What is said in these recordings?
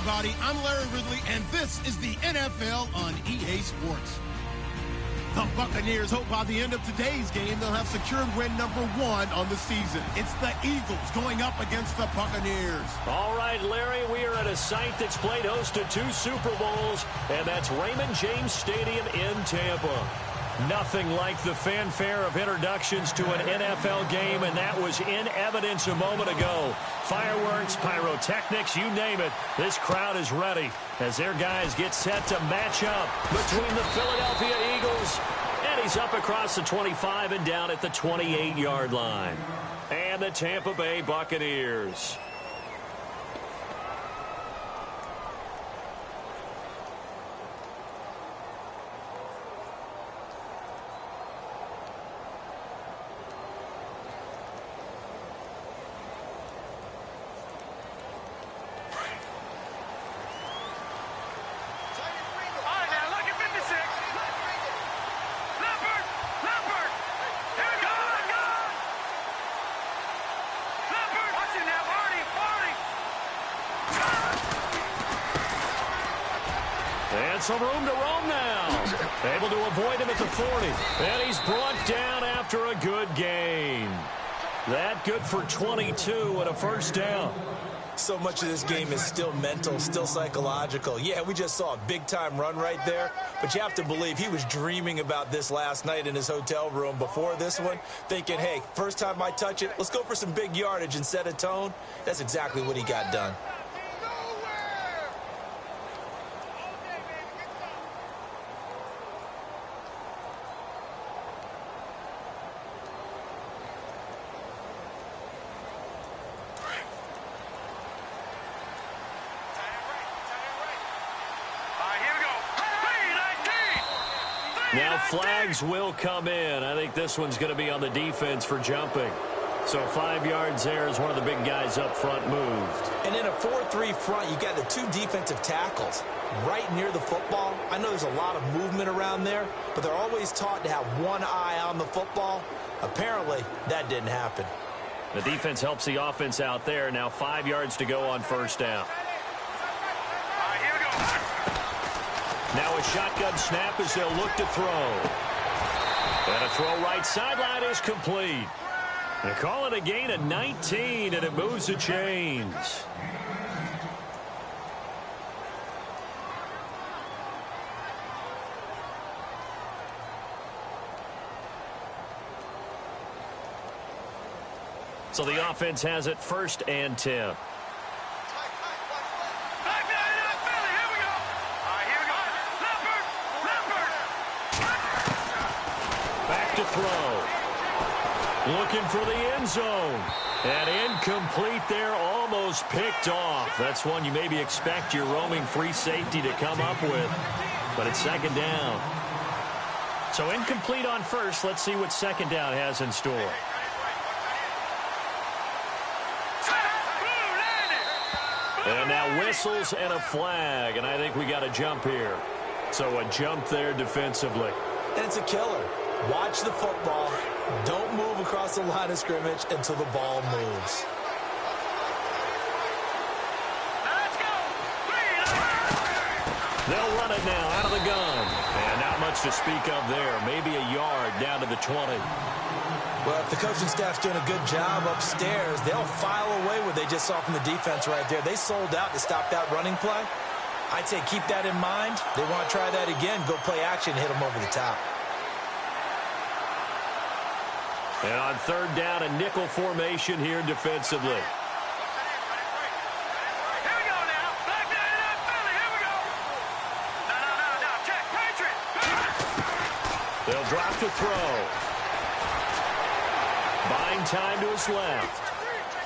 everybody. I'm Larry Ridley, and this is the NFL on EA Sports. The Buccaneers hope by the end of today's game they'll have secured win number 1 on the season. It's the Eagles going up against the Buccaneers. All right, Larry, we are at a site that's played host to 2 Super Bowls, and that's Raymond James Stadium in Tampa. Nothing like the fanfare of introductions to an NFL game, and that was in evidence a moment ago. Fireworks, pyrotechnics, you name it. This crowd is ready as their guys get set to match up between the Philadelphia Eagles, and he's up across the 25 and down at the 28-yard line. And the Tampa Bay Buccaneers. And some room to roam now. Able to avoid him at the 40. And he's brought down after a good gain. That good for 22 and a first down. So much of this game is still mental, still psychological. Yeah, we just saw a big-time run right there, but you have to believe he was dreaming about this last night in his hotel room before this one, thinking, hey, first time I touch it, let's go for some big yardage and set a tone. That's exactly what he got done. Now flags will come in. I think this one's going to be on the defense for jumping. So 5 yards there as one of the big guys up front moved. And in a 4-3 front, you got the 2 defensive tackles right near the football. I know there's a lot of movement around there, but they're always taught to have one eye on the football. Apparently, that didn't happen. The defense helps the offense out there. Now 5 yards to go on first down. Now a shotgun snap as they'll look to throw. And a throw right sideline is complete. They call it a gain of 19, and it moves the chains. So the offense has it 1st and 10. Throw. Looking for the end zone. And incomplete there, almost picked off. That's one you maybe expect your roaming free safety to come up with. But it's 2nd down. So incomplete on first. Let's see what 2nd down has in store. And now whistles and a flag. And I think we got a jump here. So a jump there defensively. And it's a killer. Watch the football. Don't move across the line of scrimmage until the ball moves. Let's go. They'll run it now out of the gun. And not much to speak of there. Maybe a yard down to the 20. Well, if the coaching staff's doing a good job upstairs, they'll file away what they just saw from the defense right there. They sold out to stop that running play. I'd say keep that in mind. They want to try that again. Go play action and hit them over the top. And on 3rd down, a nickel formation here defensively. Here we go now. Back there in that Philly. Here we go. No. Check. Patriot. They'll drop the throw. Buying time to his left.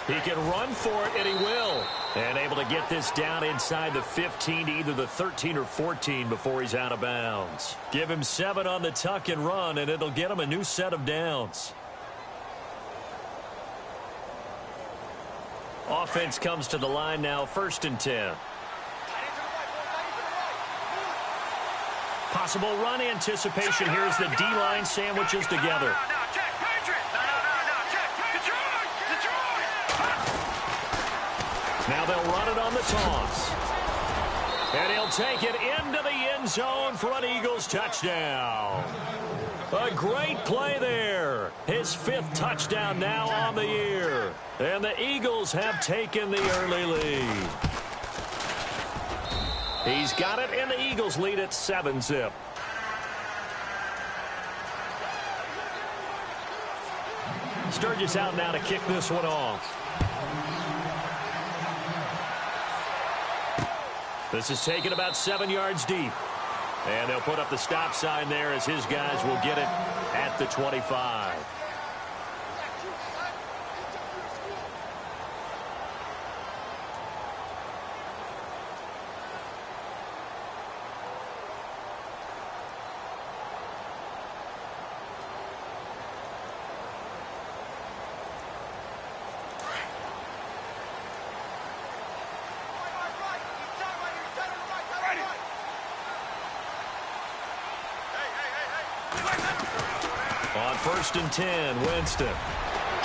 He can run for it, and he will. And able to get this down inside the 15 to either the 13 or 14 before he's out of bounds. Give him 7 on the tuck and run, and it'll get him a new set of downs. Offense comes to the line now, 1st and 10. Possible run anticipation here as the D-line sandwiches together. Check. Patriot. No. Check. Detroit. Now they'll run it on the toss. And he'll take it into the end zone for an Eagles touchdown. A great play there. His 5th touchdown now on the year. And the Eagles have taken the early lead. He's got it, and the Eagles lead at 7-zip. Sturgis out now to kick this one off. This is taken about 7 yards deep. And they'll put up the stop sign there as his guys will get it at the 25. On 1st and 10, Winston.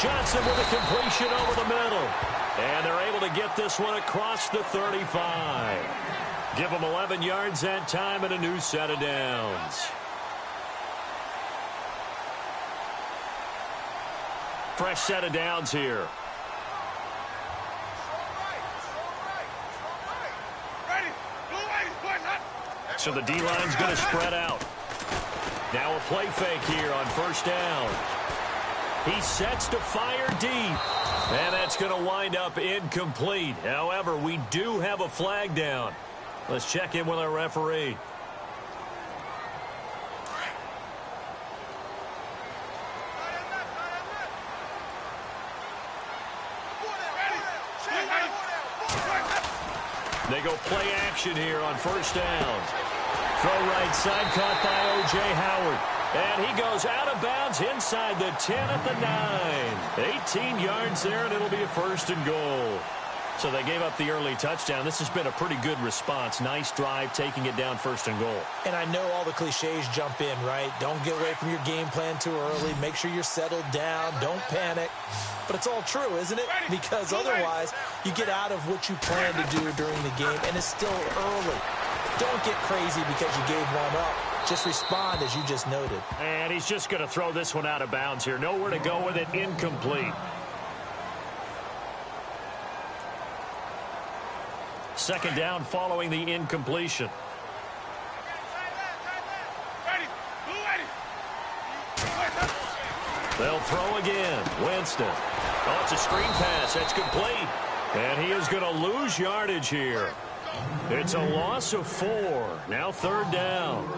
Johnson with a completion over the middle. And they're able to get this one across the 35. Give them 11 yards that time and a new set of downs. Fresh set of downs here. So the D-line's going to spread out. Now a play fake here on 1st down. He sets to fire deep. And that's going to wind up incomplete. However, we do have a flag down. Let's check in with our referee. They go play action here on 1st down. Throw right side, caught by O.J. Howard. And he goes out of bounds inside the 10 at the 9. 18 yards there, and it'll be a 1st and goal. So they gave up the early touchdown. This has been a pretty good response. Nice drive, taking it down 1st and goal. And I know all the cliches jump in, right? Don't get away from your game plan too early. Make sure you're settled down. Don't panic. But it's all true, isn't it? Because otherwise, you get out of what you plan to do during the game, and it's still early. Don't get crazy because you gave one up. Just respond as you just noted. And he's just going to throw this one out of bounds here. Nowhere to go with it. Incomplete. 2nd down following the incompletion. They'll throw again. Winston. Oh, it's a screen pass. That's complete. And he is going to lose yardage here. It's a loss of 4. Now 3rd down.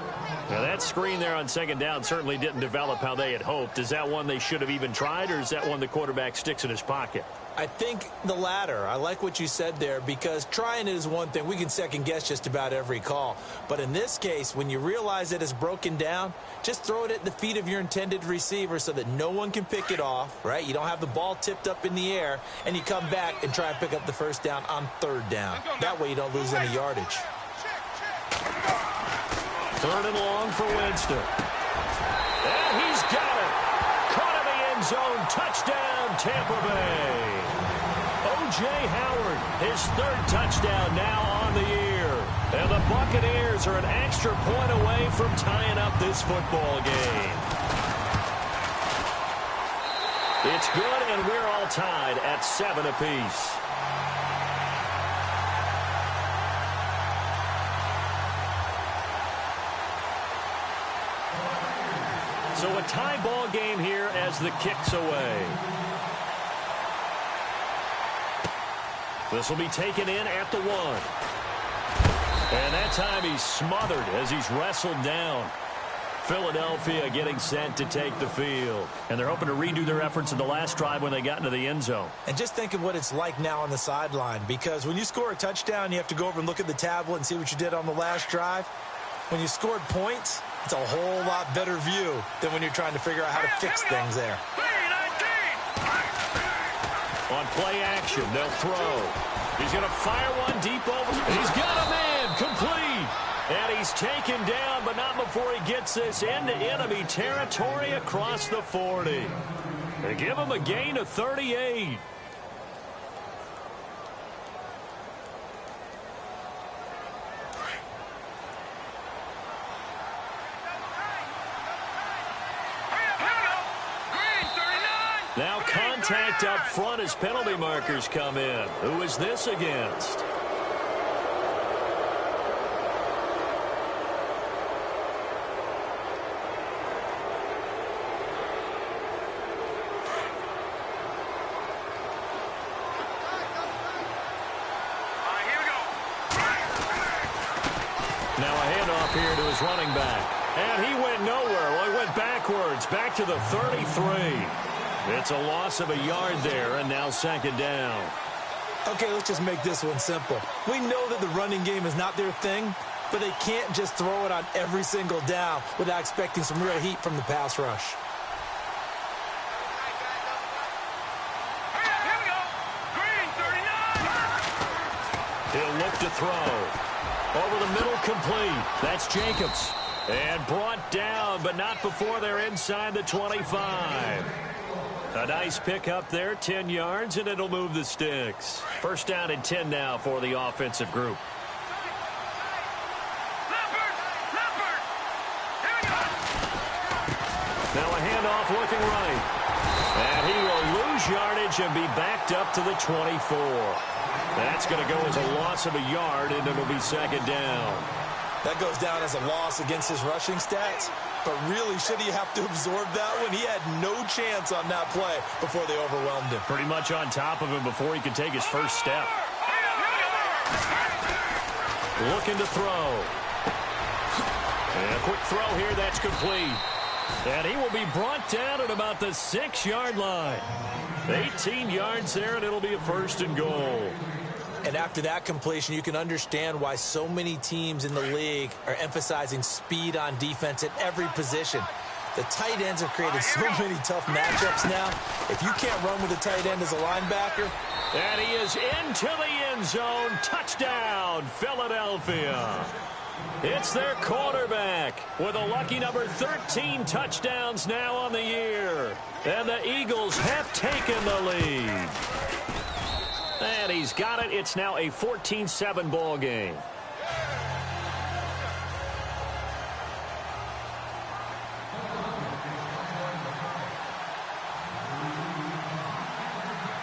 Now that screen there on 2nd down certainly didn't develop how they had hoped. Is that one they should have even tried, or is that one the quarterback sticks in his pocket? I think the latter. I like what you said there, because trying it is one thing. We can second guess just about every call. But in this case, when you realize that it's broken down, just throw it at the feet of your intended receiver so that no one can pick it off, right? You don't have the ball tipped up in the air, and you come back and try and pick up the 1st down on 3rd down. That way you don't lose any yardage. 3rd and long for Winston. And he's got it. Caught in the end zone. Touchdown, Tampa Bay. O.J. Howard, his 3rd touchdown now on the year. And the Buccaneers are an extra point away from tying up this football game. It's good, and we're all tied at 7 apiece. So a tie ball game here as the kick's away. This will be taken in at the 1. And that time he's smothered as he's wrestled down. Philadelphia getting set to take the field. And they're hoping to redo their efforts in the last drive when they got into the end zone. And just think of what it's like now on the sideline, because when you score a touchdown, you have to go over and look at the tablet and see what you did on the last drive. When you scored points, it's a whole lot better view than when you're trying to figure out how to fix things there. On play action, they'll throw. He's going to fire one deep over. He's got a man, complete. And he's taken down, but not before he gets this into enemy territory across the 40. They give him a gain of 38. contact up front as penalty markers come in. Who is this against? Now a handoff here to his running back. And he went nowhere. Well, he went backwards, back to the 33. It's a loss of a yard there, and now second down. Okay, let's just make this one simple. We know that the running game is not their thing, but they can't just throw it on every single down without expecting some real heat from the pass rush. Here we go. Green, 39. He'll look to throw. Over the middle, complete. That's Jacobs. And brought down, but not before they're inside the 25. A nice pick up there, 10 yards, and it'll move the sticks. First down and 10 now for the offensive group. Leopard. Here we go. Now a handoff looking right. And he will lose yardage and be backed up to the 24. That's going to go as a loss of a yard, and it'll be second down. That goes down as a loss against his rushing stats. But really, should he have to absorb that one? He had no chance on that play before they overwhelmed him. Pretty much on top of him before he could take his first step. Looking to throw. And a quick throw here, that's complete. And he will be brought down at about the 6-yard line. 18 yards there, and it'll be a first and goal. And after that completion, you can understand why so many teams in the league are emphasizing speed on defense at every position. The tight ends have created so many tough matchups now. If you can't run with a tight end as a linebacker. And he is into the end zone. Touchdown, Philadelphia. It's their quarterback with a lucky number 13 touchdowns now on the year. And the Eagles have taken the lead. And he's got it. It's now a 14-7 ball game.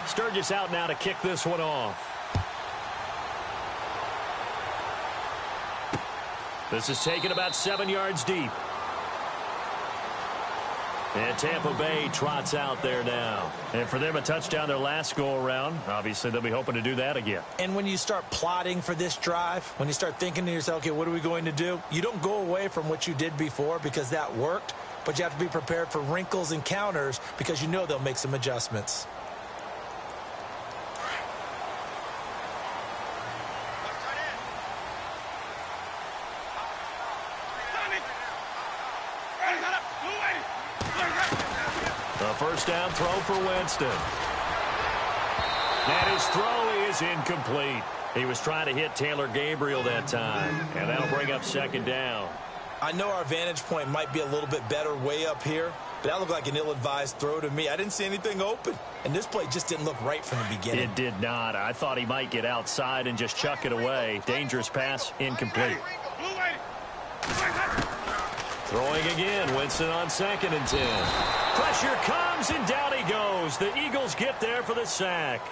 Sturgis out now to kick this one off. This is taken about 7 yards deep. And Tampa Bay trots out there now. And for them, a touchdown their last go-around. Obviously, they'll be hoping to do that again. And when you start plotting for this drive, when you start thinking to yourself, okay, what are we going to do? You don't go away from what you did before because that worked, but you have to be prepared for wrinkles and counters because you know they'll make some adjustments. A first down throw for Winston. And his throw is incomplete. He was trying to hit Taylor Gabriel that time. And that'll bring up second down. I know our vantage point might be a little bit better way up here, but that looked like an ill-advised throw to me. I didn't see anything open. And this play just didn't look right from the beginning. It did not. I thought he might get outside and just chuck it away. Dangerous pass, incomplete. Throwing again, Winston on 2nd and 10. Pressure comes, and down he goes. The Eagles get there for the sack.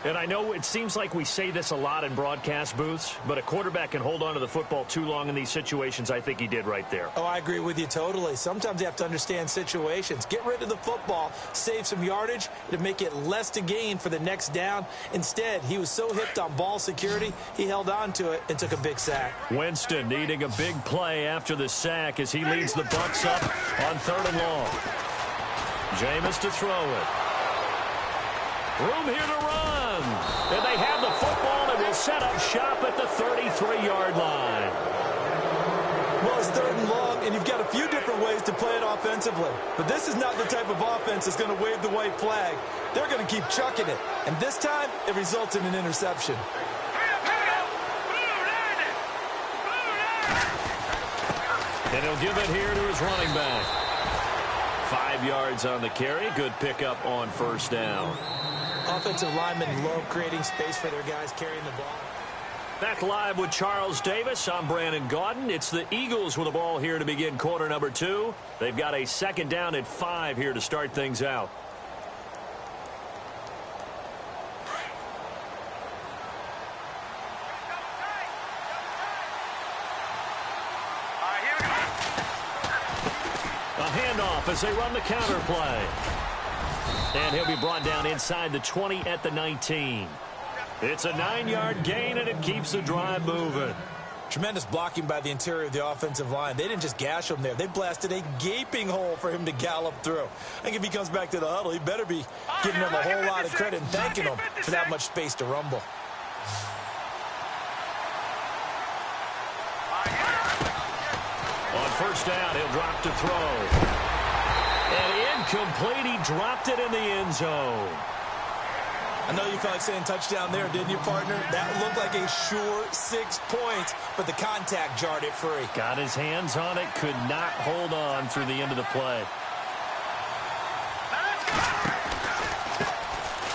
And I know it seems like we say this a lot in broadcast booths, but a quarterback can hold on to the football too long in these situations. I think he did right there. Oh, I agree with you totally. Sometimes you have to understand situations. Get rid of the football, save some yardage to make it less to gain for the next down. Instead, he was so hipped on ball security, he held on to it and took a big sack. Winston needing a big play after the sack as he leads the Bucs up on 3rd and long. Jameis to throw it. Room here to run. And they have the football and will set up shop at the 33-yard line. Well, it's 3rd and long, and you've got a few different ways to play it offensively. But this is not the type of offense that's going to wave the white flag. They're going to keep chucking it. And this time, it results in an interception. And he'll give it here to his running back. 5 yards on the carry. Good pickup on first down. Offensive linemen love creating space for their guys carrying the ball. Back live with Charles Davis. I'm Brandon Gaudin. It's the Eagles with the ball here to begin quarter number 2. They've got a 2nd down at 5 here to start things out. handoff as they run the counter play. And he'll be brought down inside the 20 at the 19. It's a 9-yard gain, and it keeps the drive moving. Tremendous blocking by the interior of the offensive line. They didn't just gash him there. They blasted a gaping hole for him to gallop through. I think if he comes back to the huddle, he better be giving them a whole lot of credit and thanking them for that much space to rumble. On first down, he'll drop to throw. And incomplete. He dropped it in the end zone. I know you felt like saying touchdown there, didn't you, partner? That looked like a sure 6 points, but the contact jarred it free. Got his hands on it, could not hold on through the end of the play.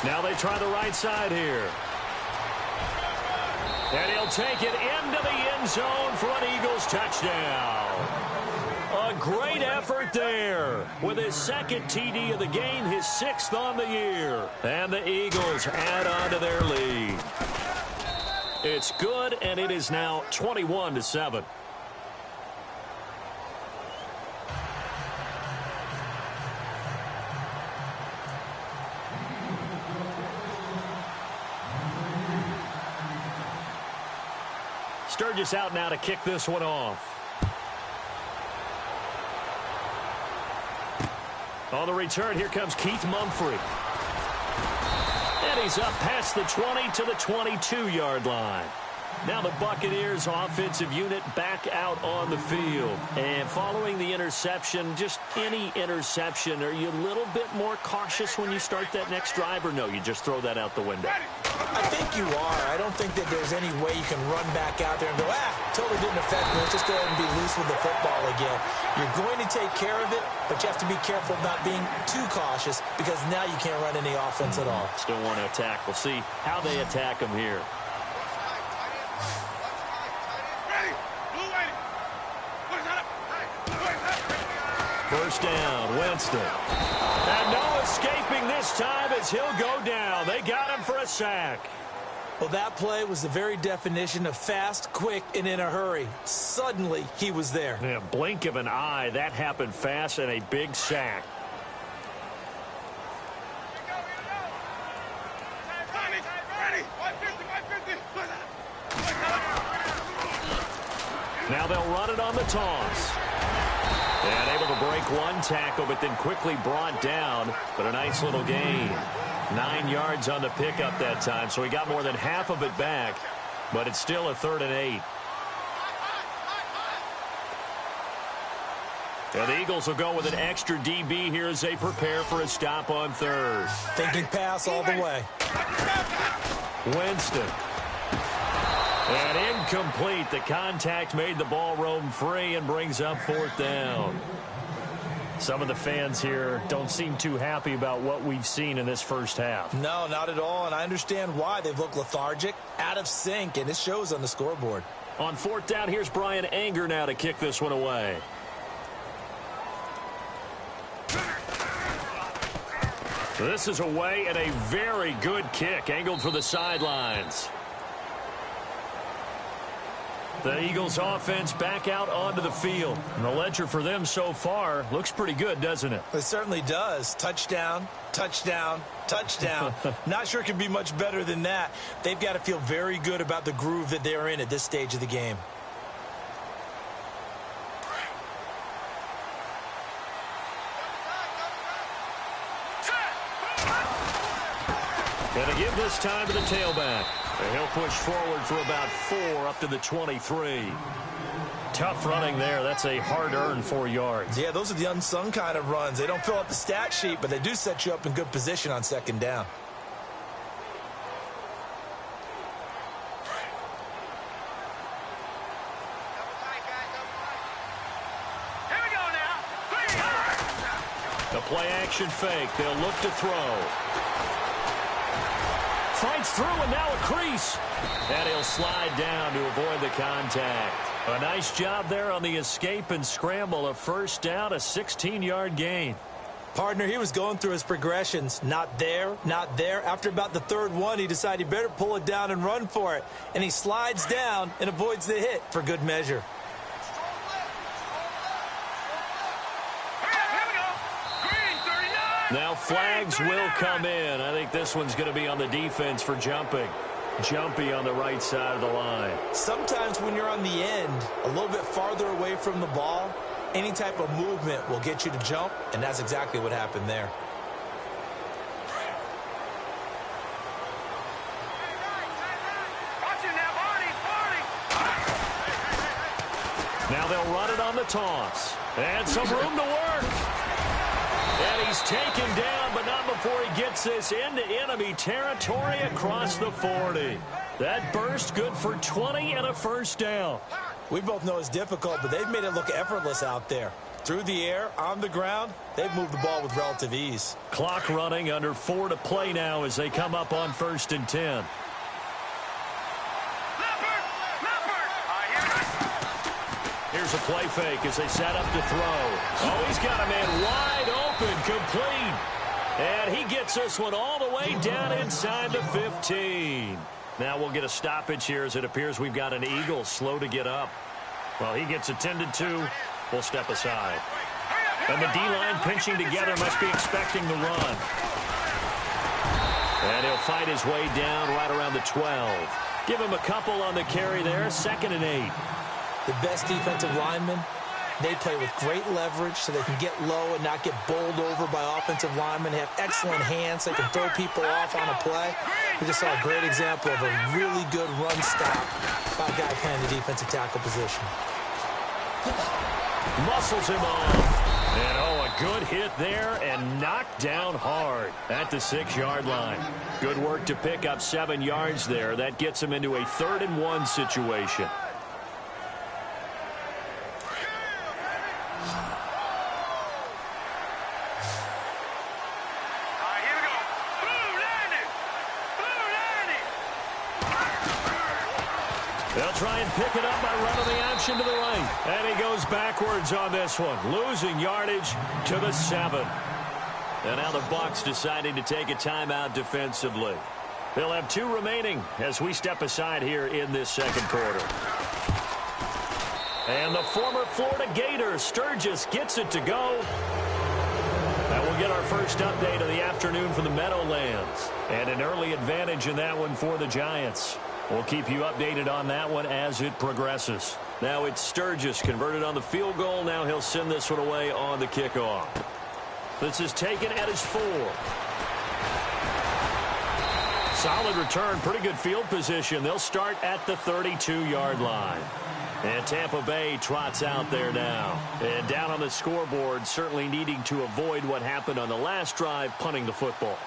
Now they try the right side here. And he'll take it into the end zone for an Eagles touchdown. A great effort there with his second TD of the game, his 6th on the year. And the Eagles add on to their lead. It's good, and it is now 21-7. Sturgis out now to kick this one off. On the return, here comes Keith Mumphrey. And he's up past the 20 to the 22-yard line. Now the Buccaneers offensive unit back out on the field. And following the interception, just any interception, are you a little bit more cautious when you start that next drive, or no, you just throw that out the window? I think you are. I don't think that there's any way you can run back out there and go, totally didn't affect me. Let's just go ahead and be loose with the football again. You're going to take care of it, but you have to be careful of not being too cautious because now you can't run any offense at all. Still want to attack. We'll see how they attack him here. First down, Winston. And no escaping this time as he'll go down. They got him for a sack. Well, that play was the very definition of fast, quick, and in a hurry. Suddenly, he was there. Yeah, blink of an eye. That happened fast and a big sack. Now they'll run it on the toss. And able to break one tackle, but then quickly brought down. But a nice little gain. 9 yards on the pickup that time, so he got more than half of it back. But it's still a 3rd and 8. And the Eagles will go with an extra DB here as they prepare for a stop on 3rd. Thinking pass all the way. Winston. And incomplete. The contact made the ball roam free and brings up 4th down. Some of the fans here don't seem too happy about what we've seen in this first half. No, not at all, and I understand why. They've looked lethargic, out of sync, and it shows on the scoreboard. On 4th down, here's Brian Anger now to kick this one away. This is away and a very good kick, angled for the sidelines. The Eagles offense back out onto the field. And the ledger for them so far looks pretty good, doesn't it? It certainly does. Touchdown, touchdown, touchdown. Not sure it can be much better than that. They've got to feel very good about the groove that they're in at this stage of the game. Going to give this time to the tailback. And he'll push forward for about 4 up to the 23. Tough running there. That's a hard-earned 4 yards. Yeah, those are the unsung kind of runs. They don't fill up the stat sheet, but they do set you up in good position on 2nd down. Here we go now. The play-action fake. They'll look to throw. Fights through, and now a crease. And he'll slide down to avoid the contact. A nice job there on the escape and scramble. A 1st down, a 16-yard gain. Partner, he was going through his progressions. Not there, not there. After about the 3rd one, he decided he better pull it down and run for it. And he slides down and avoids the hit for good measure. Here we Now flags will come in. I think this one's going to be on the defense for jumping. Jumpy on the right side of the line. Sometimes when you're on the end, a little bit farther away from the ball, any type of movement will get you to jump, and that's exactly what happened there. Now they'll run it on the toss. And some room to work. And he's taken down, but not before he gets this into enemy territory across the 40. That burst good for 20 and a first down. We both know it's difficult, but they've made it look effortless out there. Through the air, on the ground, they've moved the ball with relative ease. Clock running, under 4 to play now as they come up on 1st and 10. Here's a play fake as they set up to throw. Oh, he's got a man wide open, complete. And he gets this one all the way down inside the 15. Now we'll get a stoppage here as it appears we've got an Eagle slow to get up. Well, he gets attended to. We'll step aside. And the D-line pinching together must be expecting the run. And he'll fight his way down right around the 12. Give him a couple on the carry there, 2nd and 8. The best defensive linemen, they play with great leverage so they can get low and not get bowled over by offensive linemen. They have excellent hands. They can throw people off on a play. We just saw a great example of a really good run stop by a guy playing the defensive tackle position. Muscles him off. And, oh, a good hit there and knocked down hard at the 6-yard line. Good work to pick up 7 yards there. That gets him into a 3rd and 1 situation. They'll try and pick it up by running the option to the right. And he goes backwards on this one, losing yardage to the 7. And now the Bucs deciding to take a timeout defensively. They'll have 2 remaining as we step aside here in this 2nd quarter. And the former Florida Gator, Sturgis, gets it to go. And we'll get our first update of the afternoon from the Meadowlands. And an early advantage in that one for the Giants. We'll keep you updated on that one as it progresses. Now it's Sturgis converted on the field goal. Now he'll send this one away on the kickoff. This is taken at his 4. Solid return, pretty good field position. They'll start at the 32-yard line. And Tampa Bay trots out there now. And down on the scoreboard, certainly needing to avoid what happened on the last drive, punting the football.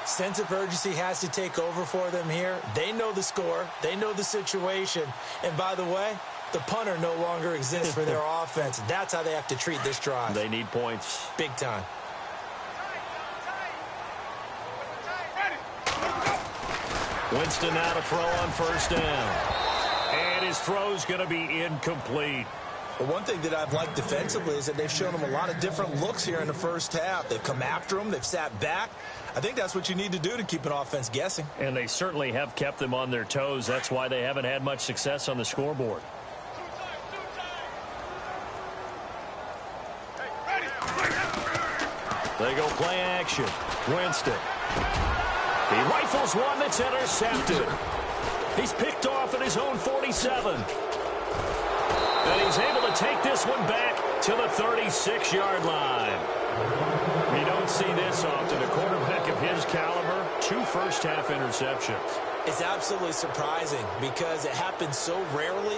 Sense of urgency has to take over for them here. They know the score. They know the situation. And by the way, the punter no longer exists for their offense. That's how they have to treat this drive. They need points. Big time. Winston now to throw on 1st down. And his throw's going to be incomplete. But one thing that I've liked defensively is that they've shown him a lot of different looks here in the first half. They've come after him. They've sat back. I think that's what you need to do to keep an offense guessing. And they certainly have kept them on their toes. That's why they haven't had much success on the scoreboard. They go play action. Winston. He rifles one that's intercepted. He's picked off at his own 47. And he's able to take this one back to the 36-yard line. You don't see this often. A quarterback of his caliber, 2 first-half interceptions. It's absolutely surprising because it happens so rarely.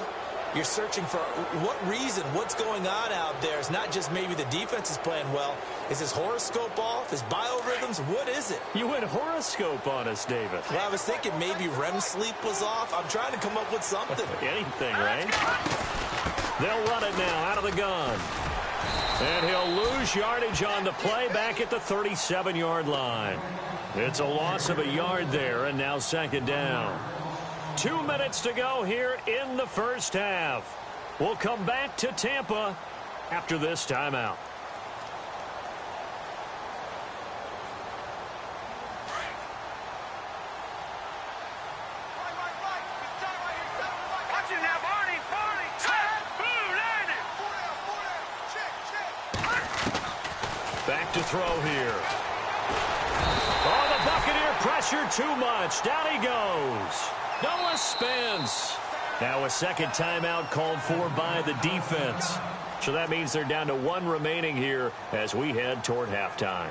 You're searching for what reason, what's going on out there. It's not just maybe the defense is playing well. Is his horoscope off? His biorhythms? What is it? You went horoscope on us, David. Well, I was thinking maybe REM sleep was off. I'm trying to come up with something. Anything, right? They'll run it now out of the gun. And he'll lose yardage on the play back at the 37-yard line. It's a loss of a yard there, and now 2nd down. 2 minutes to go here in the first half. We'll come back to Tampa after this timeout. to throw here. Oh, the Buccaneer pressure too much. Down he goes. Noah Spence. Now a second timeout called for by the defense. So that means they're down to one remaining here as we head toward halftime.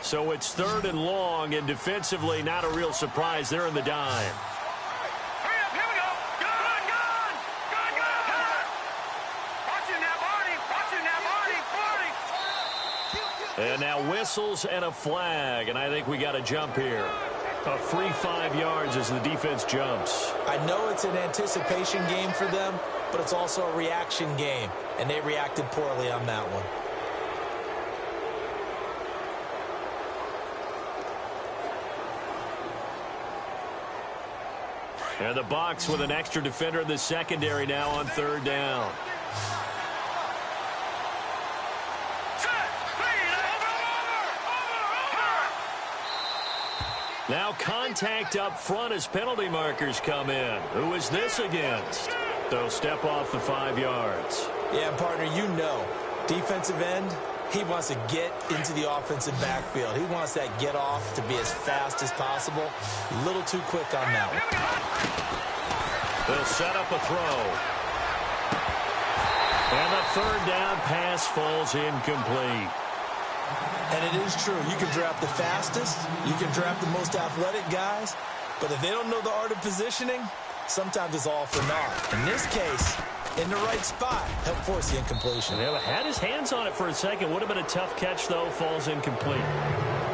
So it's 3rd and long, and defensively not a real surprise. They're in the dime. Hurry up, here we go. Good, good. Good, good. Watching that, Marty. And now whistles and a flag, and I think we got a jump here. A free 5 yards as the defense jumps. I know it's an anticipation game for them, but it's also a reaction game, and they reacted poorly on that one. And the Bucs with an extra defender in the secondary now on 3rd down. Now contact up front as penalty markers come in. Who is this against? They'll step off the 5 yards. Yeah, partner, you know, defensive end, he wants to get into the offensive backfield. He wants that get off to be as fast as possible. A little too quick on that one. They'll set up a throw. And the 3rd down pass falls incomplete. And it is true. You can draft the fastest. You can draft the most athletic guys. But if they don't know the art of positioning, sometimes it's all for naught. In this case, in the right spot, helped force the incompletion. Yeah, had his hands on it for a second. Would have been a tough catch, though. Falls incomplete.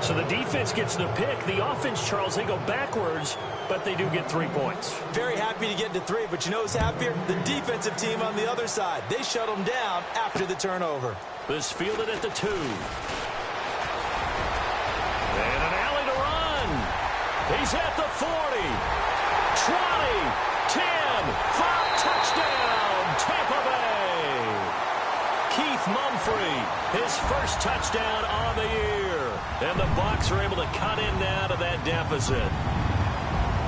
So the defense gets the pick. The offense, Charles, they go backwards, but they do get 3 points. Very happy to get to 3, but you know who's happier? The defensive team on the other side. They shut them down after the turnover. This fielded at the 2. And an alley to run. He's at the 40, 20, 10, 5, touchdown, Tampa Bay. Keith Mumphrey, his first touchdown on the year. And the Bucs are able to cut in now to that deficit.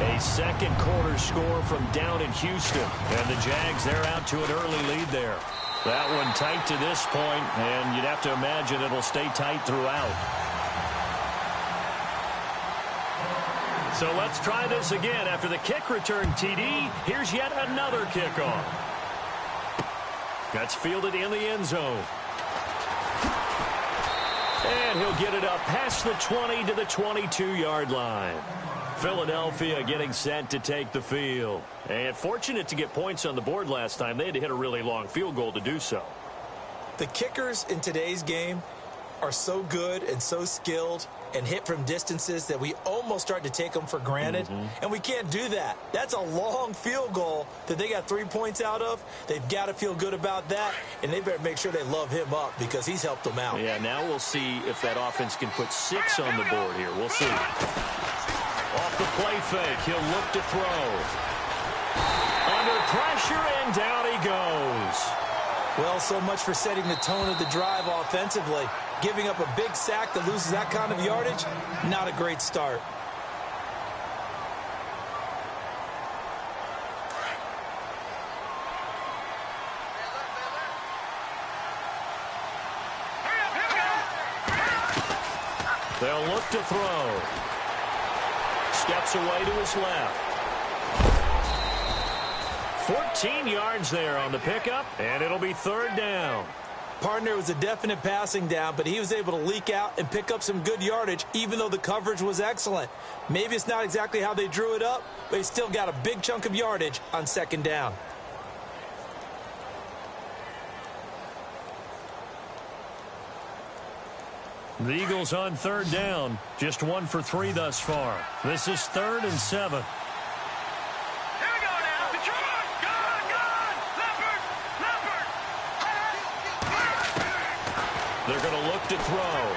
A second quarter score from down in Houston. And the Jags, they're out to an early lead there. That one tight to this point, and you'd have to imagine it'll stay tight throughout. So let's try this again. After the kick return, TD, here's yet another kickoff. That's fielded in the end zone. And he'll get it up past the 20 to the 22-yard line. Philadelphia getting set to take the field. And fortunate to get points on the board last time. They had to hit a really long field goal to do so. The kickers in today's game are so good and so skilled and hit from distances that we almost start to take them for granted. And we can't do that. That's a long field goal that they got 3 points out of. They've got to feel good about that, and they better make sure they love him up because he's helped them out. Yeah, now we'll see if that offense can put 6 on the board here. We'll see. Off the play fake, he'll look to throw. Under pressure, and down he goes. Well, so much for setting the tone of the drive offensively. Giving up a big sack that loses that kind of yardage, not a great start. They'll look to throw. Steps away to his left. 14 yards there on the pickup, and it'll be 3rd down. Partner, was a definite passing down, but he was able to leak out and pick up some good yardage, even though the coverage was excellent. Maybe it's not exactly how they drew it up, but he still got a big chunk of yardage on 2nd down. The Eagles on 3rd down. Just 1 for 3 thus far. This is 3rd and 7. They're going to look to throw.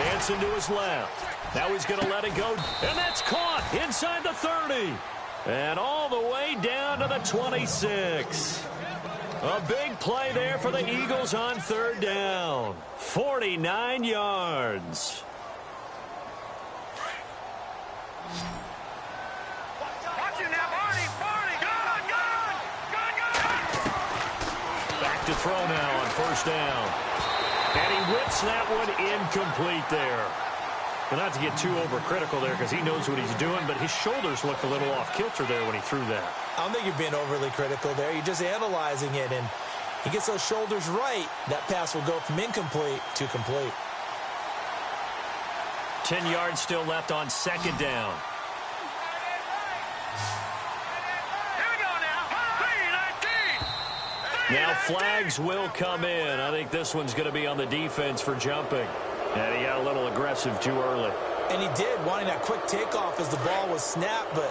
Dancing to his left. Now he's going to let it go. And that's caught inside the 30. And all the way down to the 26. A big play there for the Eagles on third down. 49 yards. Watch him now, Barney. Good. Back to throw now on first down. And he whips that one incomplete there. Well, not to get too overcritical there because he knows what he's doing, but his shoulders looked a little off kilter there when he threw that. I don't think you're being overly critical there. You're just analyzing it, and he gets those shoulders right. That pass will go from incomplete to complete. 10 yards still left on second down. Here we go now. 3-19. Now flags will come in. I think this one's going to be on the defense for jumping. And he got a little aggressive too early. And he did, wanting that quick takeoff as the ball was snapped, but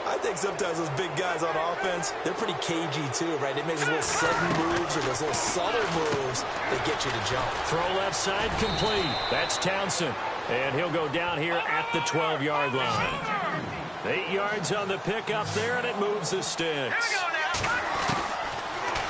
I think sometimes those big guys on offense, they're pretty cagey too, right? They make those little sudden moves or those little subtle moves that get you to jump. Throw left side complete. That's Townsend. And he'll go down here at the 12-yard line. 8 yards on the pickup there, and it moves the sticks. Here we go now.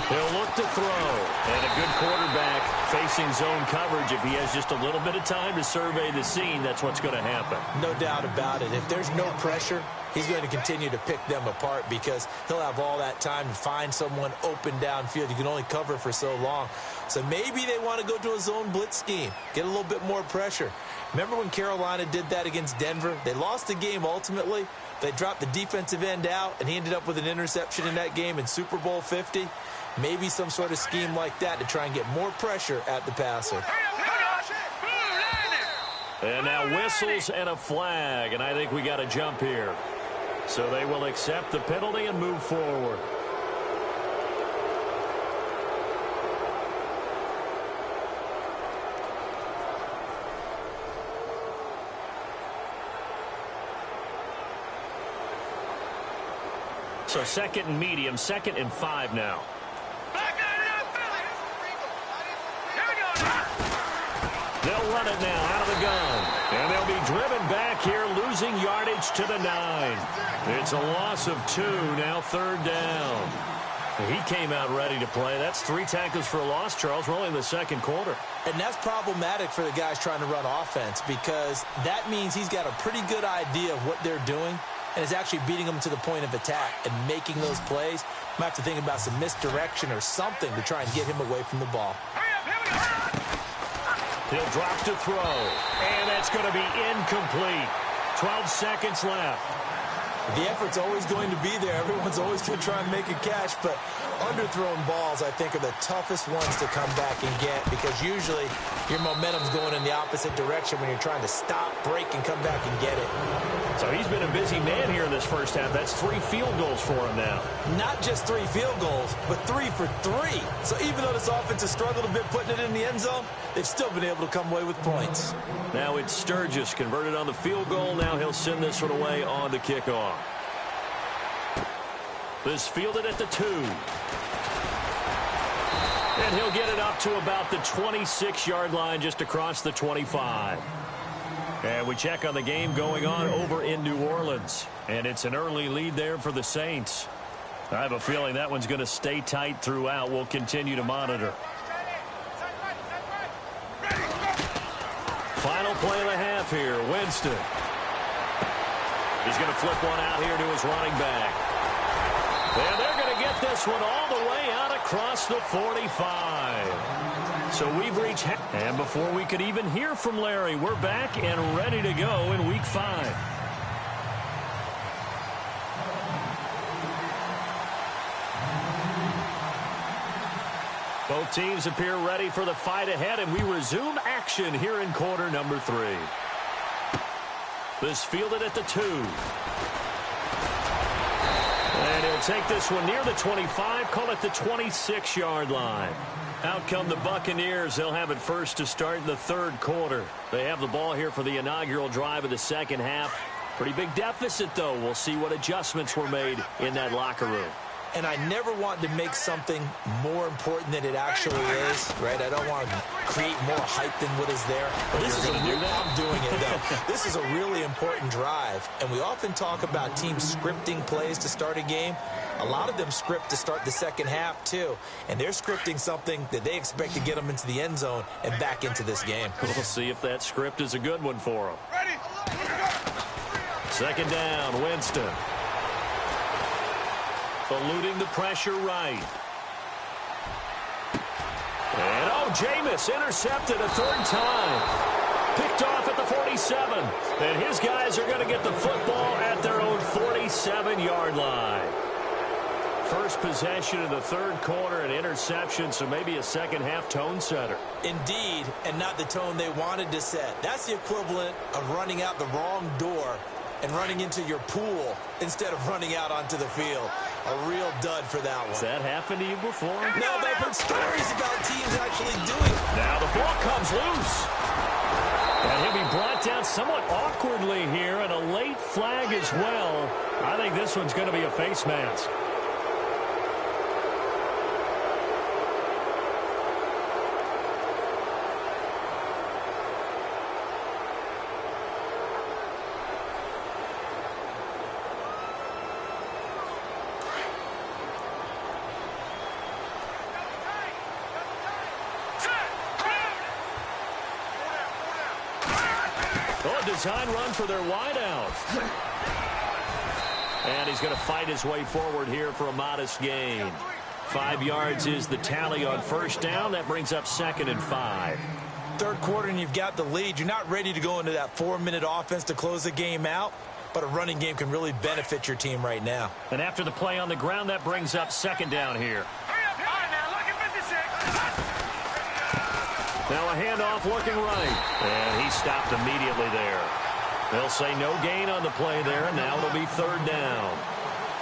He'll look to throw. And a good quarterback facing zone coverage. If he has just a little bit of time to survey the scene, that's what's going to happen. No doubt about it. If there's no pressure, he's going to continue to pick them apart because he'll have all that time to find someone open downfield. You can only cover for so long. So maybe they want to go to a zone blitz scheme, get a little bit more pressure. Remember when Carolina did that against Denver? They lost the game ultimately. They dropped the defensive end out, and he ended up with an interception in that game in Super Bowl 50. Maybe some sort of scheme like that to try and get more pressure at the passer. And now whistles and a flag, and I think we got a jump here. So they will accept the penalty and move forward. So second and medium, 2nd and 5 now. They'll run it now out of the gun. And they'll be driven back here, losing yardage to the 9. It's a loss of 2, now third down. He came out ready to play. That's 3 tackles for a loss, Charles. We're only in the second quarter. And that's problematic for the guys trying to run offense because that means he's got a pretty good idea of what they're doing and is actually beating them to the point of attack and making those plays. Might have to think about some misdirection or something to try and get him away from the ball. He'll drop to throw, and that's going to be incomplete. 12 seconds left. The effort's always going to be there. Everyone's always going to try and make a catch, but underthrown balls, I think, are the toughest ones to come back and get because usually your momentum's going in the opposite direction when you're trying to stop, break, and come back and get it. So he's been a busy man here in this first half. That's 3 field goals for him now. Not just 3 field goals, but 3 for 3. So even though this offense has struggled a bit putting it in the end zone, they've still been able to come away with points. Now it's Sturgis converted on the field goal. Now he'll send this one away on the kickoff. This fielded at the 2. And he'll get it up to about the 26-yard line just across the 25. And we check on the game going on over in New Orleans. And it's an early lead there for the Saints. I have a feeling that one's going to stay tight throughout. We'll continue to monitor. Final play of the half here. Winston. He's going to flip one out here to his running back. And they're going to get this one all the way out across the 45. So we've reached, and before we could even hear from Larry, we're back and ready to go in Week 5. Both teams appear ready for the fight ahead, and we resume action here in quarter number 3. This fielded at the 2. And he'll take this one near the 25, call it the 26-yard line. Out come the Buccaneers. They'll have it first to start in the third quarter. They have the ball here for the inaugural drive of the second half. Pretty big deficit, though. We'll see what adjustments were made in that locker room. And I never want to make something more important than it actually is, right? I don't want to create more hype than what is there. But this is I'm doing it, though. This is a really important drive. And we often talk about teams scripting plays to start a game. A lot of them script to start the second half, too. And they're scripting something that they expect to get them into the end zone and back into this game. We'll see if that script is a good one for them. Second down, Winston. Eluding the pressure right. And, Jameis intercepted a third time. Picked off at the 47. And his guys are going to get the football at their own 47-yard line. First possession of the third quarter, an interception, so maybe a second-half tone setter. Indeed, and not the tone they wanted to set. That's the equivalent of running out the wrong door and running into your pool instead of running out onto the field. A real dud for that one. Has that happened to you before? No, but I've heard stories about teams actually doing it. Now the ball comes loose. And he'll be brought down somewhat awkwardly here, and a late flag as well. I think this one's going to be a face mask. Design run for their wideout. And he's going to fight his way forward here for a modest gain. 5 yards is the tally on first down. That brings up 2nd and 5. Third quarter and you've got the lead. You're not ready to go into that 4-minute offense to close the game out, but a running game can really benefit your team right now. And after the play on the ground, that brings up 2nd down here. Now a handoff looking right. And he stopped immediately there. They'll say no gain on the play there, and now it'll be 3rd down.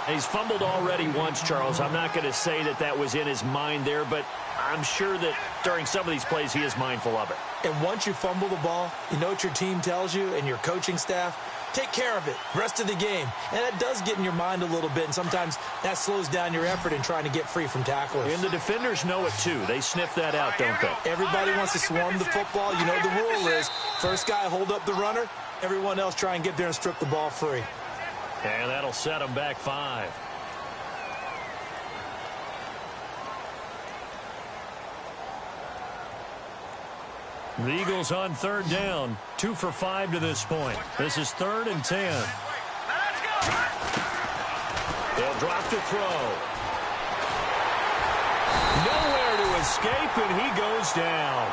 He's fumbled already once, Charles. I'm not going to say that that was in his mind there, but I'm sure that during some of these plays he is mindful of it. And once you fumble the ball, you know what your team tells you and your coaching staff? Take care of it rest of the game. And that does get in your mind a little bit, and sometimes that slows down your effort in trying to get free from tacklers. And the defenders know it, too. They sniff that out, don't they? Everybody wants to swarm the football. You know the rule is first guy hold up the runner, everyone else try and get there and strip the ball free. And that'll set them back 5. The Eagles on 3rd down. 2 for 5 to this point. This is 3rd and 10. They'll drop to throw. Nowhere to escape, and he goes down.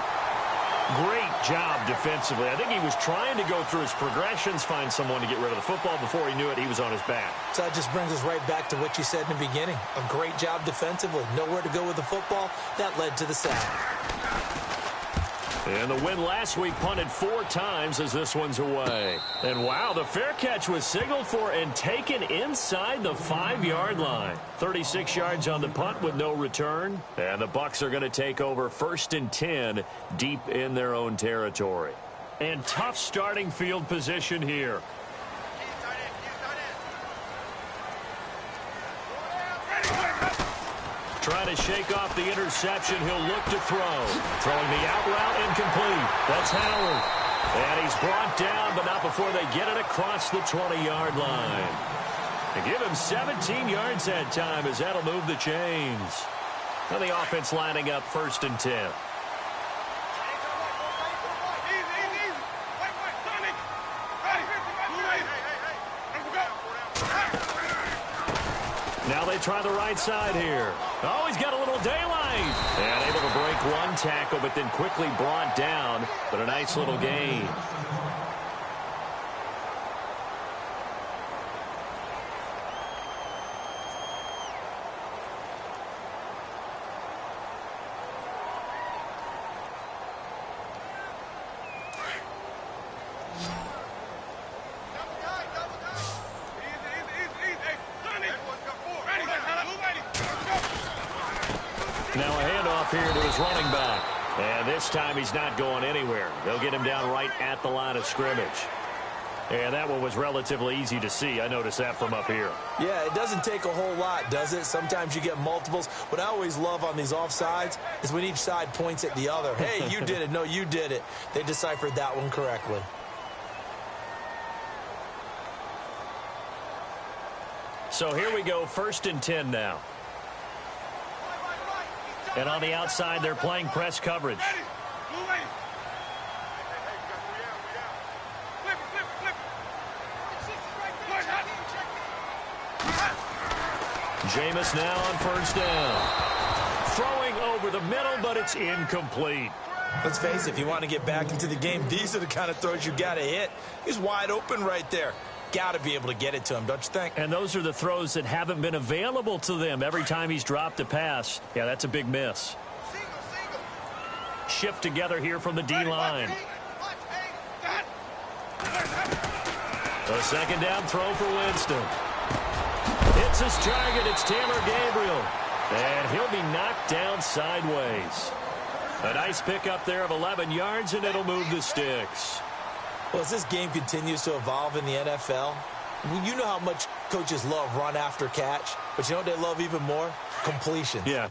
Great job defensively. I think he was trying to go through his progressions, find someone to get rid of the football. Before he knew it, he was on his back. So that just brings us right back to what you said in the beginning. A great job defensively. Nowhere to go with the football. That led to the sack. And the win last week punted 4 times as this one's away. And wow, the fair catch was signaled for and taken inside the 5-yard line. 36 yards on the punt with no return. And the Bucs are going to take over 1st and 10 deep in their own territory. And tough starting field position here. Trying to shake off the interception. He'll look to throw. Throwing the out route incomplete. That's Howard. And he's brought down, but not before they get it across the 20-yard line. And give him 17 yards that time as that'll move the chains. Now the offense lining up 1st and 10. Now they try the right side here. Oh, he's got a little daylight. And able to break one tackle, but then quickly brought down. But a nice little gain. Now a handoff here to his running back. And this time he's not going anywhere. They'll get him down right at the line of scrimmage. And that one was relatively easy to see. I noticed that from up here. Yeah, it doesn't take a whole lot, does it? Sometimes you get multiples. What I always love on these offsides is when each side points at the other. Hey, you did it. No, you did it. They deciphered that one correctly. So here we go, 1st and 10 now. And on the outside, they're playing press coverage. Jameis now on 1st down. Throwing over the middle, but it's incomplete. Let's face it, if you want to get back into the game, these are the kind of throws you got to hit. He's wide open right there. Got to be able to get it to him, don't you think? And those are the throws that haven't been available to them every time he's dropped a pass. Yeah, that's a big miss. Shift together here from the D-line. A 2nd down throw for Winston. It's his target. It's Taylor Gabriel. And he'll be knocked down sideways. A nice pickup there of 11 yards, and it'll move the sticks. Well, as this game continues to evolve in the NFL, you know how much coaches love run after catch, but you know what they love even more? Completion. Yeah.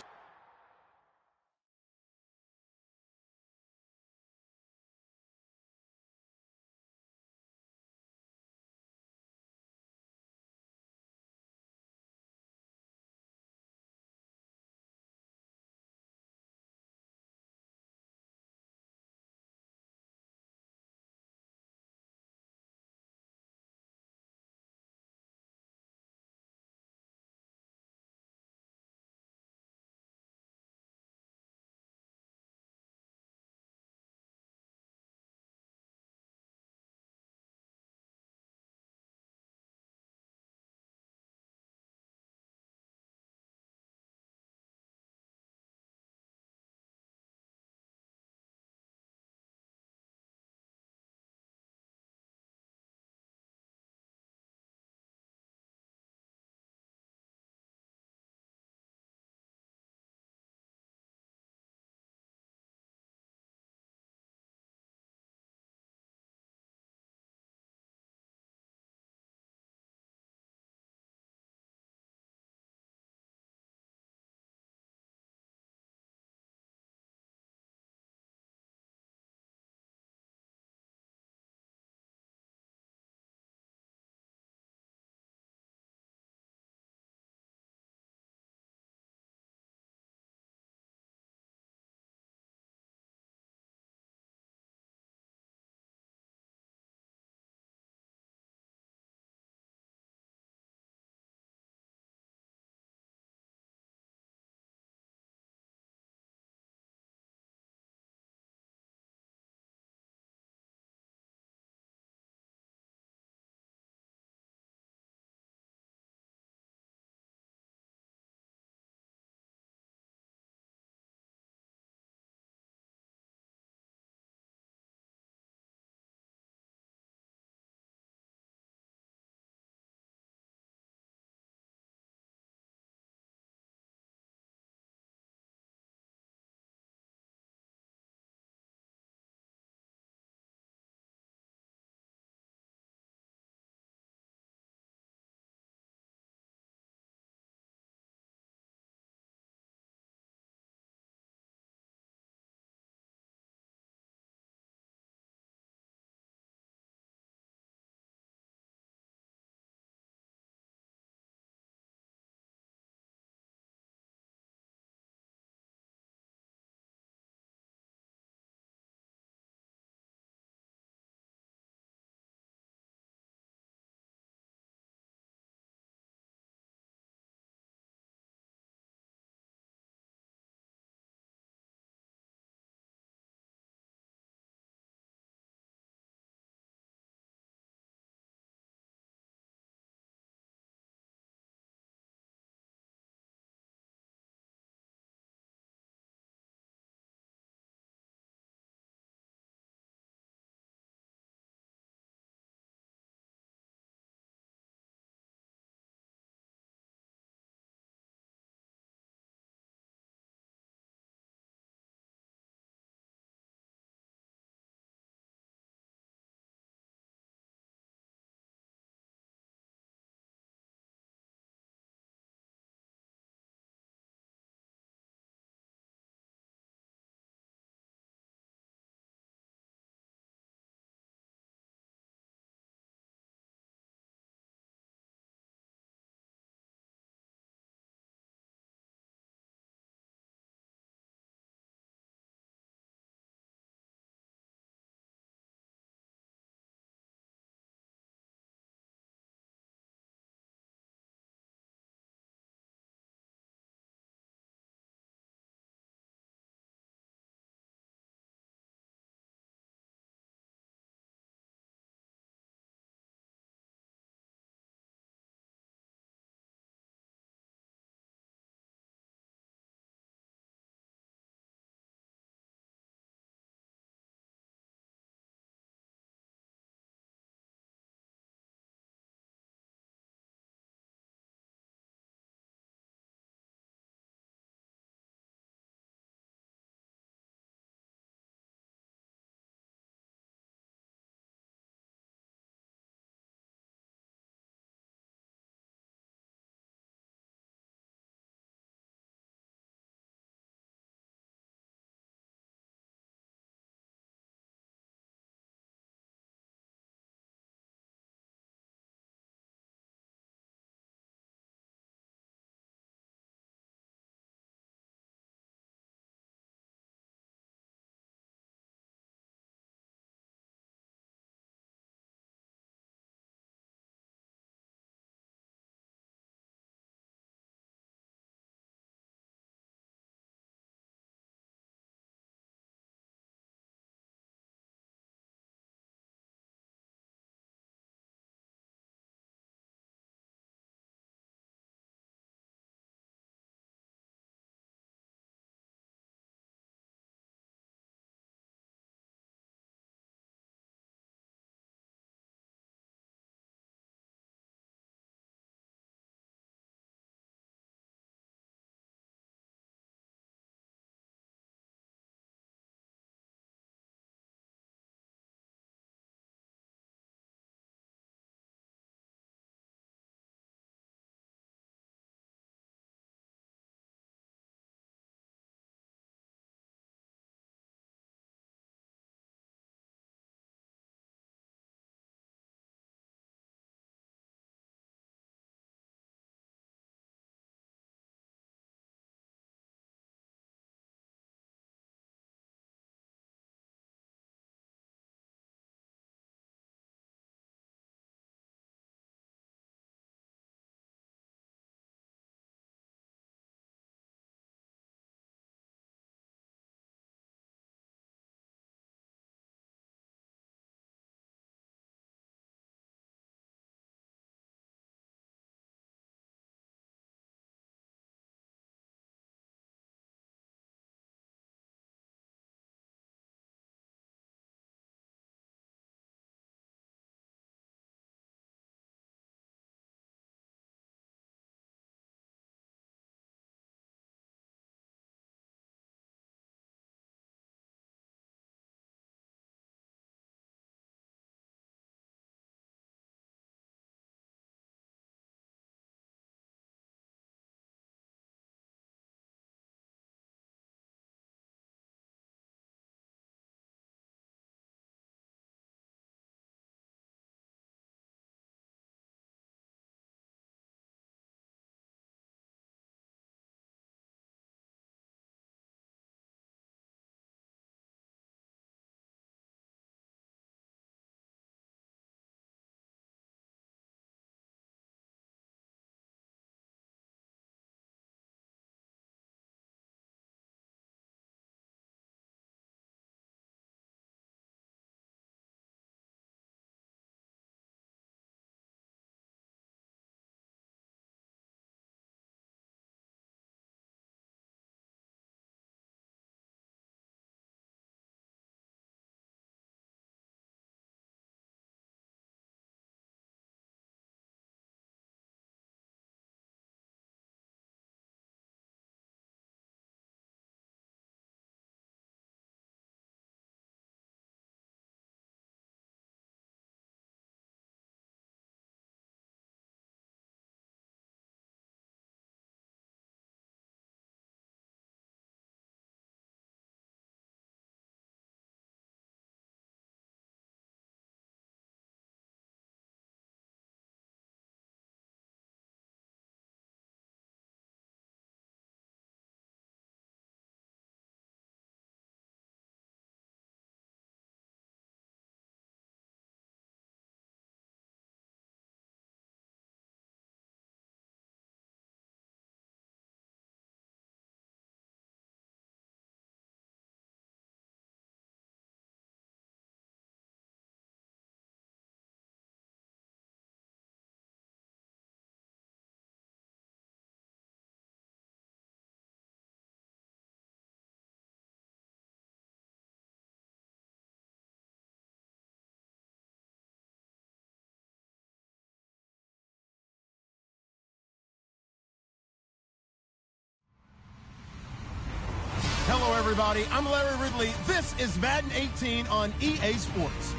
everybody. I'm Larry Ridley. This is Madden 18 on EA Sports.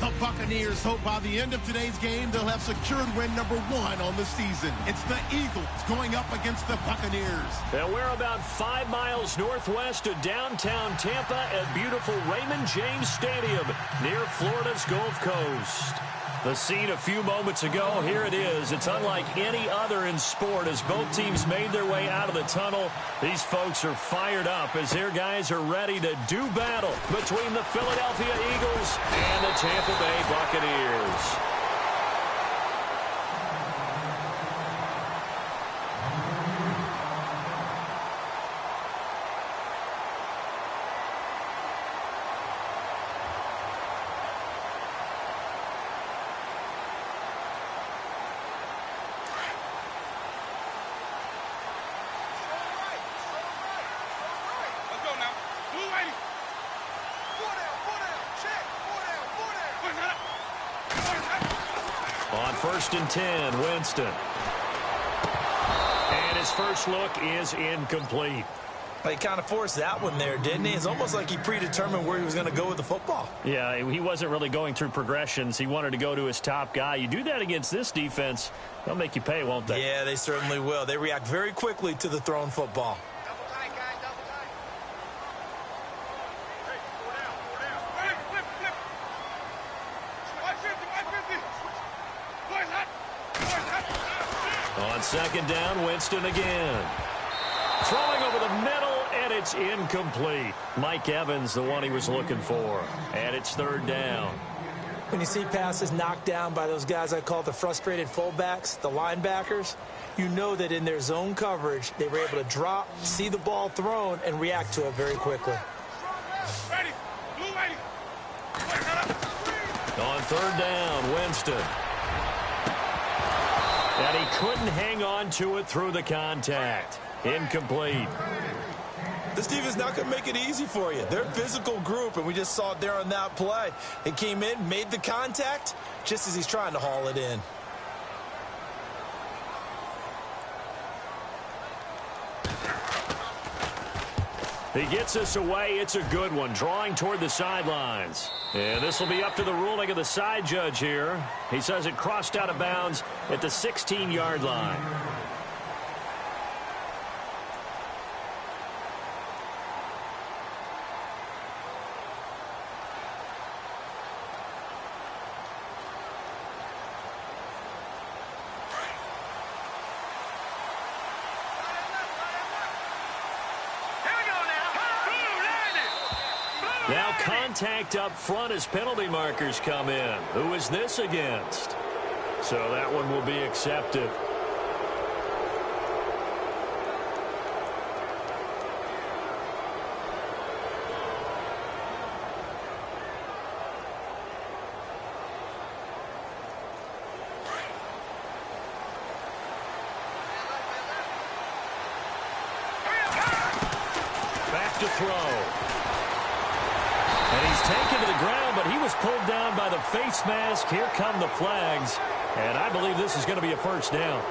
The Buccaneers hope by the end of today's game they'll have secured win number 1 on the season. It's the Eagles going up against the Buccaneers. And we're about 5 miles northwest of downtown Tampa at beautiful Raymond James Stadium near Florida's Gulf Coast. The scene a few moments ago, here it is. It's unlike any other in sport as both teams made their way out of the tunnel. These folks are fired up as their guys are ready to do battle between the Philadelphia Eagles and the Tampa Bay Buccaneers. On 1st and 10, Winston. And his first look is incomplete. He kind of forced that one there, didn't he? It's almost like he predetermined where he was going to go with the football. Yeah, he wasn't really going through progressions. He wanted to go to his top guy. You do that against this defense, they'll make you pay, won't they? Yeah, they certainly will. They react very quickly to the thrown football. Double tight, guys, double tight. Hey, four down. Flip. 150. Boys hot. On 2nd down, Winston again. Throwing over the middle, and it's incomplete. Mike Evans, the one he was looking for. And it's 3rd down. When you see passes knocked down by those guys I call the frustrated fullbacks, the linebackers, you know that in their zone coverage, they were able to drop, see the ball thrown, and react to it very quickly. Ready. Blue ready. On 3rd down, Winston. And he couldn't hang on to it through the contact. Incomplete. This defense not going to make it easy for you. They're a physical group, and we just saw it there on that play. They came in, made the contact, just as he's trying to haul it in. He gets us away. It's a good one, drawing toward the sidelines. And this will be up to the ruling of the side judge here. He says it crossed out of bounds at the 16-yard line. Now contact up front as penalty markers come in. Who is this against? So that one will be accepted. Back to throw. And he's taken to the ground, but he was pulled down by the face mask. Here come the flags. And I believe this is going to be a 1st down.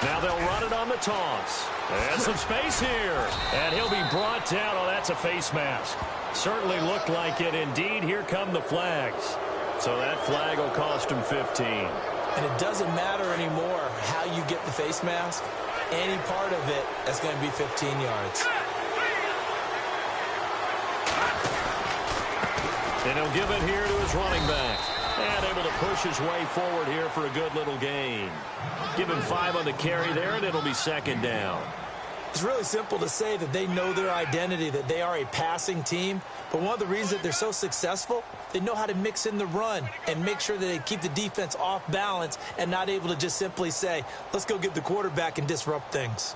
Now they'll run it on the toss. And some space here. And he'll be brought down. Oh, that's a face mask. Certainly looked like it. Indeed, here come the flags. So that flag will cost him 15. And it doesn't matter anymore how you get the face mask. Any part of it, that's going to be 15 yards. And he'll give it here to his running back. And able to push his way forward here for a good little gain. Give him 5 on the carry there, and it'll be 2nd down. It's really simple to say that they know their identity, that they are a passing team. But one of the reasons that they're so successful, they know how to mix in the run and make sure that they keep the defense off balance and not able to just simply say, let's go get the quarterback and disrupt things.